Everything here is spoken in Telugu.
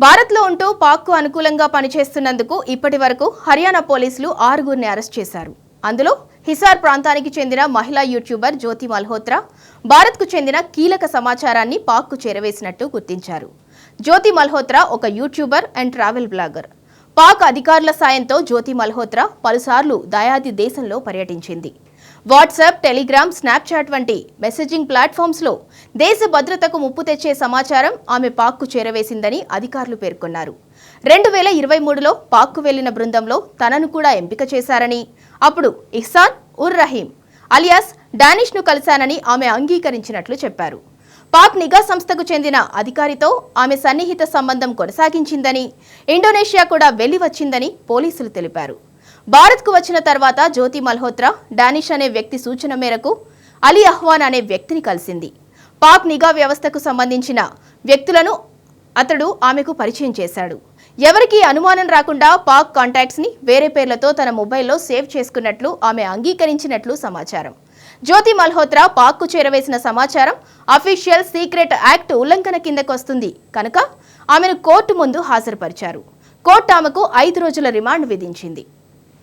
భారత్లో ఉంటూ పాక్కు అనుకూలంగా పనిచేస్తున్నందుకు ఇప్పటివరకు హర్యానా పోలీసులు 6గురిని అరెస్ట్ చేశారు. అందులో హిసార్ ప్రాంతానికి చెందిన మహిళా యూట్యూబర్ జ్యోతి మల్హోత్రా భారత్కు చెందిన కీలక సమాచారాన్ని పాక్కు చేరవేసినట్టు గుర్తించారు. జ్యోతి మల్హోత్రా ఒక YouTuber and travel blogger. Pak అధికారుల సాయంతో జ్యోతి మల్హోత్రా పలుసార్లు దాయాది దేశంలో పర్యటించింది. వాట్సాప్, టెలిగ్రామ్, స్నాప్చాట్ వంటి మెసేజింగ్ ప్లాట్ఫామ్స్లో దేశ భద్రతకు ముప్పు తెచ్చే సమాచారం ఆమె పాక్కు చేరవేసిందని అధికారులు పేర్కొన్నారు. 2023లో పాక్కు వెళ్లిన బృందంలో తనను కూడా ఎంపిక చేశారని, అప్పుడు ఇహ్సాన్ ఉర్ రహీం అలియాస్ డానిష్ను కలిశానని ఆమె అంగీకరించినట్లు చెప్పారు. పాక్ నిఘా సంస్థకు చెందిన అధికారితో ఆమె సన్నిహిత సంబంధం కొనసాగించిందని, ఇండోనేషియా కూడా వెళ్లి వచ్చిందని పోలీసులు తెలిపారు. భారత్కు వచ్చిన తర్వాత జ్యోతి మల్హోత్రా డానిష్ అనే వ్యక్తి సూచన మేరకు అలీ అహ్వాన్ అనే వ్యక్తిని కలిసింది. పాక్ నిఘా వ్యవస్థకు సంబంధించిన వ్యక్తులను అతడు ఆమెకు పరిచయం చేశాడు. ఎవరికీ అనుమానం రాకుండా పాక్ కాంటాక్ట్స్ ని వేరే పేర్లతో తన మొబైల్లో సేవ్ చేసుకున్నట్లు ఆమె అంగీకరించినట్లు సమాచారం. జ్యోతి మల్హోత్రా పాక్కు చేరవేసిన సమాచారం అఫీషియల్ సీక్రెట్ యాక్ట్ ఉల్లంఘన కిందకొస్తుంది కనుక ఆమెను కోర్టు ముందు హాజరుపరిచారు. కోర్టు ఆమెకు 5 రోజుల రిమాండ్ విధించింది.